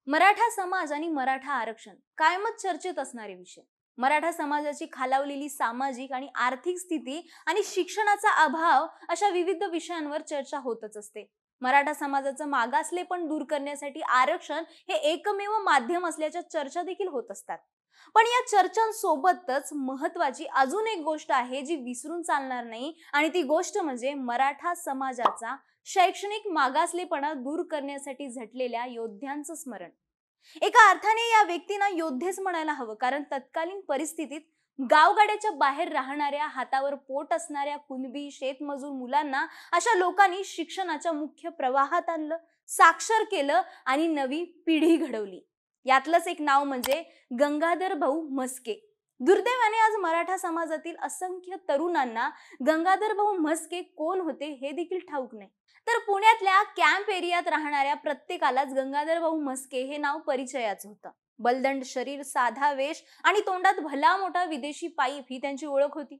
मराठा समाज आणि मराठा आरक्षण कायमच चर्चेत असणारे विषय। मराठा समाजाची खालावलेली सामाजिक आणि आर्थिक स्थिती आणि शिक्षणाचा अभाव अशा विविध विषयांवर चर्चा होतच असते। मराठा समाजाचं मागासलेपण दूर करण्यासाठी आरक्षण हे एकमेव माध्यम असल्याच्या चर्चा देखील होत असतात। पण या चर्चांसोबतच महत्त्वाची अजून एक गोष्ट आहे जी विसरून चालणार नाही, आणि ती गोष्ट म्हणजे मराठा समाजाचा शैक्षणिक मागासलेपणा दूर करण्यासाठी झटलेल्या योद्ध्यांचं स्मरण। एका अर्थाने या व्यक्तींना योद्धेच म्हणायला हवं, कारण तत्कालीन परिस्थितीत गावगाड्याच्या बाहेर राहणाऱ्या, हातावर पोट असणाऱ्या कुणबी शेतमजूर मुलांना अशा लोकांनी शिक्षणाच्या मुख्य प्रवाहात आणलं, साक्षर केलं आणि नवी पिढी घडवली। यातलंच एक नाव म्हणजे गंगाधर भाऊ म्हस्के। दुर्दैवाने आज मराठा समाजातील असंख्य तरुणांना गंगाधर भाऊ म्हस्के कोण होते हे देखील ठाऊक नाही। तर पुण्यातल्या कॅम्प एरियात राहणाऱ्या प्रत्येकालाच गंगाधर भाऊ म्हस्के हे नाव परिचयाचं होतं। बलदंड शरीर, साधा वेश आणि तोंडात भला मोठा विदेशी पाईप ही त्यांची ओळख होती।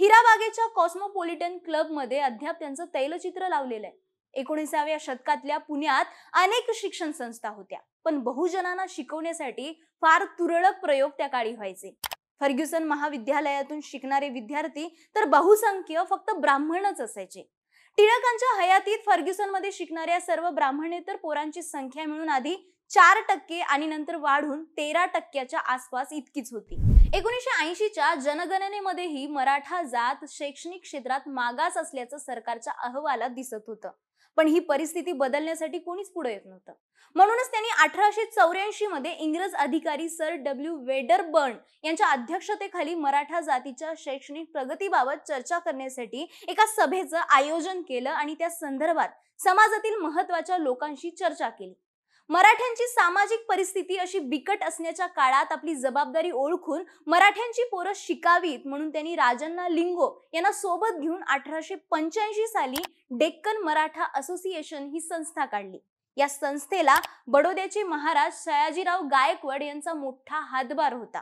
हिराबागेच्या कॉस्मोपॉलिटन क्लब मध्ये अद्याप त्यांचं तैलचित्र लावलेलं आहे। 19व्या शतकातल्या पुण्यात अनेक शिक्षण संस्था होत्या, पण बहुजनांना शिकवण्यासाठी फार तुरळक प्रयोग त्या काळी व्हायचे। फर्ग्युसन महाविद्यालयातून शिकणारे विद्यार्थी तर बहुसंख्य फक्त ब्राह्मणच असायचे। टिळकांच्या हयातीत फर्ग्युसन मध्ये शिकणाऱ्या सर्व ब्राह्मणेतर पोरांची संख्या मिळून आधी 4% आणि नंतर वाढून 13% आसपास इतकीच होती। 1980च्या जनगणनेमध्येही मराठा जात शैक्षणिक क्षेत्रात मागास असल्याचं सरकारच्या अहवालात दिसत होतं। पण ही परिस्थिती बदलण्यासाठी कोणीच पुढे येत नव्हतं। म्हणूनच त्यांनी 1884 मध्ये इंग्रज अधिकारी सर डब्ल्यू वेडरबर्न यांच्या अध्यक्षतेखाली मराठा जातीच्या शैक्षणिक प्रगतीबाबत चर्चा करण्यासाठी एका सभेचं आयोजन केलं आणि त्या संदर्भात समाजातील महत्त्वाच्या लोकांशी चर्चा केली। मराठ्यांची सामाजिक परिस्थिती अशी बिकट असण्याच्या काळात आपली जबाबदारी ओळखून मराठ्यांची पोरं शिकावीत म्हणून त्यांनी राजन्ना लिंगो यांना सोबत घेऊन 1885 साली डेक्कन मराठा असोसिएशन ही संस्था काढली। या संस्थेला बडोद्याचे महाराज सयाजीराव गायकवाड यांचा मोठा हातभार होता।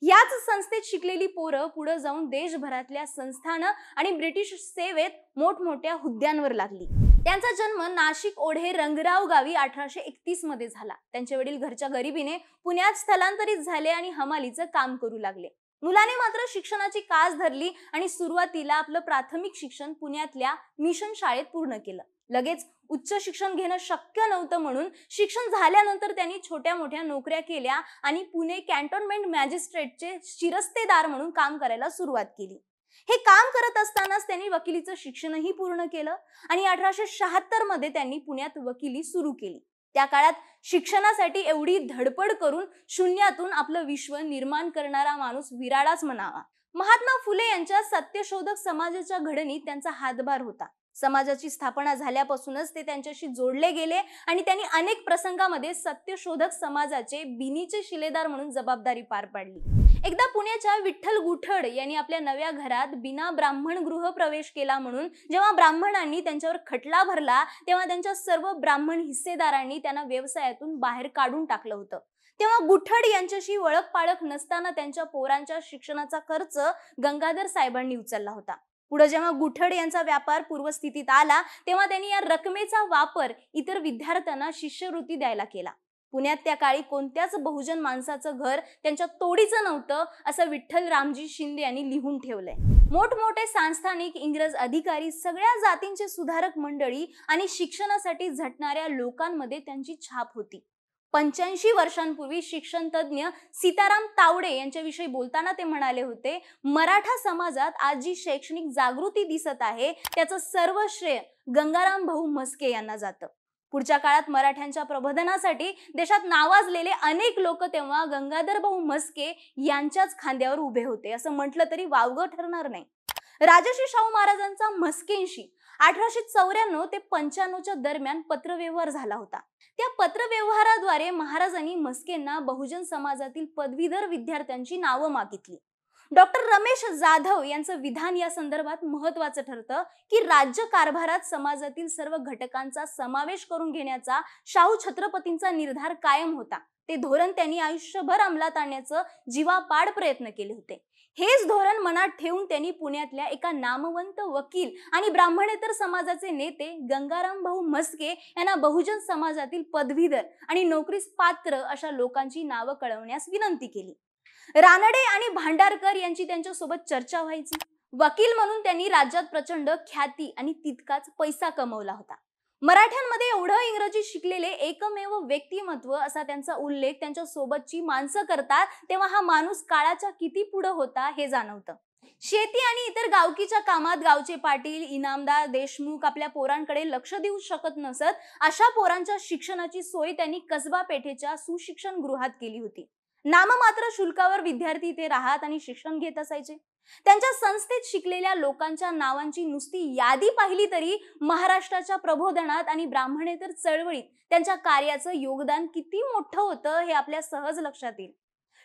याच संस्थेत शिकलेली पोरं पुढे जाऊन देशभरातल्या संस्थानं आणि ब्रिटिश सेवेत मोठमोठ्या हुद्द्यांवर लागली। त्यांचा जन्म नाशिक ओढे रंगराव गावी 1831 मध्ये झाला। त्यांचे वडील घरच्या गरिबीने पुण्यात स्थलांतरित झाले आणि हमालीचं काम करू लागले। मुलाने मात्र शिक्षणाची कास धरली आणि सुरुवातीला आपलं प्राथमिक शिक्षण पुण्यातल्या मिशन शाळेत पूर्ण केलं। लगेच उच्च शिक्षण घेणं शक्य नव्हतं, म्हणून शिक्षण झाल्यानंतर त्यांनी छोट्या मोठ्या नोकऱ्या केल्या आणि पुणे कॅन्टोन्मेंट मॅजिस्ट्रेटचे शिरस्तेदार म्हणून काम करायला सुरुवात केली। हे काम करत असतानाच त्यांनी वकिलीचं शिक्षणही पूर्ण केलं आणि 1876 मध्ये त्यांनी पुण्यात वकिली सुरू केली। त्या काळात शिक्षणासाठी एवढी धडपड करून शून्यातून आपलं विश्व निर्माण करणारा माणूस विराळाच म्हणावा। महात्मा फुले यांच्या सत्यशोधक समाजाच्या घडणीत त्यांचा हातभार होता। समाजाची स्थापना झाल्यापासूनच ते त्यांच्याशी जोडले गेले आणि त्यांनी अनेक प्रसंगामध्ये सत्यशोधक समाजाचे बिनीचे शिलेदार म्हणून जबाबदारी पार पाडली। एकदा पुण्याच्या विठ्ठल गुठड यांनी आपल्या नव्या घरात बिना ब्राह्मण गृह प्रवेश केला, म्हणून जेव्हा ब्राह्मणांनी त्यांच्यावर खटला भरला तेव्हा त्यांच्या सर्व ब्राह्मण हिस्सेदारांनी त्यांना व्यवसायातून बाहेर काढून टाकलं होतं। तेव्हा गुठड यांच्याशी ओळख पाळख नसताना त्यांच्या पोरांच्या शिक्षणाचा खर्च गंगाधर साहेबांनी उचलला होता। पुढे जेव्हा गुठड यांचा व्यापार पूर्वस्थितीत आला तेव्हा त्यांनी या रकमेचा वापर इतर विद्यार्थ्यांना शिष्यवृत्ती द्यायला केला। पुण्यात त्या काळी कोणत्याच बहुजन माणसाचं घर त्यांच्या तोडीचं नव्हतं, असं विठ्ठल रामजी शिंदे यांनी लिहून ठेवलंय। मोठमोठे सांस्थानिक, इंग्रज अधिकारी, सगळ्या जातींचे सुधारक मंडळी आणि शिक्षणासाठी झटणाऱ्या लोकांमध्ये त्यांची छाप होती। 85 वर्षांपूर्वी शिक्षण तज्ञ सीताराम तावडे यांच्याविषयी बोलताना ते म्हणाले होते, मराठा समाजात आज जी शैक्षणिक जागृती दिसत आहे त्याचं सर्व श्रेय गंगाराम भाऊ म्हस्के यांना जातं। पुढच्या काळात मराठ्यांच्या प्रबोधनासाठी देशात नावाजलेले अनेक लोक तेव्हा गंगाधर भाऊ म्हस्के यांच्याच खांद्यावर उभे होते, असं म्हटलं तरी वावगं ठरणार नाही। राजश्री शाहू महाराजांचा म्हस्केंशी 1894 ते 95च्या दरम्यान पत्रव्यवहार झाला होता। त्या पत्रव्यवहाराद्वारे महाराजांनी म्हस्केंना बहुजन समाजातील पदवीधर विद्यार्थ्यांची नावं मागितली। डॉक्टर रमेश जाधव यांचं विधान या संदर्भात महत्त्वाचं ठरतं की राज्य कारभारात समाजातील सर्व घटकांचा समावेश करून घेण्याचा शाहू छत्रपतींचा निर्धार कायम होता. ते धोरण त्यांनी आयुष्यभर अंमलात आणण्याचं जीवापाड प्रयत्न केले होते. हेच धोरण मनात ठेवून त्यांनी पुण्यातल्या एका नामवंत वकील आणि ब्राह्मणेतर समाजाचे नेते गंगाराम भाऊ म्हस्के यांना बहुजन समाजातील पदवीधर आणि नोकरीस पात्र अशा लोकांची नावं कळवण्यास विनंती केली. रानडे आणि भांडारकर यांची त्यांच्यासोबत चर्चा व्हायची. वकील म्हणून त्यांनी राज्यात प्रचंड ख्याती आणि तितकाच पैसा कमवला होता. मराठ्यांमध्ये एवढं इंग्रजी शिकलेले एकमेव व्यक्तिमत्व असा त्यांचा उल्लेख त्यांच्या सोबतची माणसं करतात तेव्हा हा माणूस काळाच्या किती पुढे होता हे जाणवतं. शेती आणि इतर गावकीच्या कामात गावचे पाटील, इनामदार, देशमुख आपल्या पोरांकडे लक्ष देऊ शकत नसत. अशा पोरांच्या शिक्षणाची सोय त्यांनी कसबा पेठेच्या सुशिक्षण गृहात केली होती. नाममात्र शुल्कावर विद्यार्थी इथे राहत आणि शिक्षण घेत असायचे. त्यांच्या संस्थेत शिकलेल्या लोकांच्या नावांची नुसती यादी पाहिली तरी महाराष्ट्राच्या प्रबोधनात आणि ब्राह्मणेतर चळवळीत त्यांच्या कार्याचं योगदान किती मोठं होतं हे आपल्या सहज लक्षात येईल.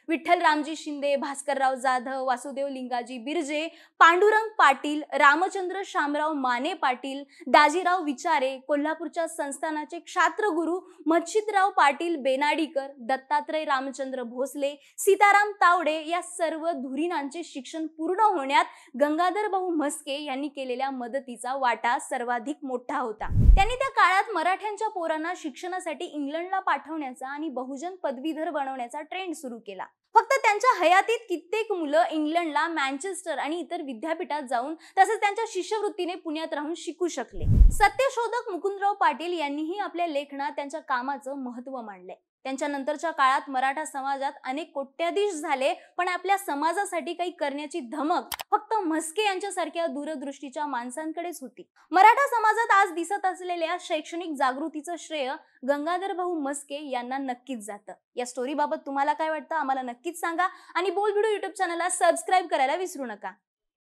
विठ्ठल रामजी शिंदे, भास्करराव जाधव, वासुदेव लिंगाजी बिर्जे, पांडुरंग पाटील, रामचंद्र शामराव माने पाटील, दाजीराव विचारे, कोल्हापूरच्या संस्थानाचे क्षात्रगुरु मच्छिदराव पाटील बेनाडीकर, दत्तात्रय रामचंद्र भोसले, सीताराम तावडे या सर्व धुरीणांचे शिक्षण पूर्ण होण्यात गंगाधर भाऊ म्हस्के यांनी केलेल्या मदतीचा वाटा सर्वाधिक मोठा होता. त्यांनी त्या काळात मराठ्यांच्या पोरांना शिक्षणासाठी इंग्लंडला पाठवण्याचा आणि बहुजन पदवीधर बनवण्याचा ट्रेंड सुरू केला. फक्त त्यांच्या हयातीत कित्येक मुलं इंग्लंडला, मँचेस्टर आणि इतर विद्यापीठात जाऊन तसेच त्यांच्या शिष्यवृत्तीने पुण्यात राहून शिकू शकले. सत्यशोधक मुकुंदराव पाटील यांनीही आपल्या लेखनात त्यांच्या कामाचं महत्त्व मांडले. त्यांच्या नंतरच्या काळात मराठा समाजात अनेक कोट्याधीश झाले, पण आपल्या समाजासाठी काही करण्याची धमक फक्त म्हस्के यांच्यासारख्या दूरदृष्टीच्या माणसांकडेच होती. मराठा समाजात आज दिसत असलेल्या शैक्षणिक जागृतीचं श्रेय गंगाधर भाऊ म्हस्के यांना नक्कीच जातं. या स्टोरीबाबत तुम्हाला काय वाटतं आम्हाला नक्कीच सांगा आणि बोल व्हिडिओ YouTube चॅनलला सबस्क्राईब करायला विसरू नका.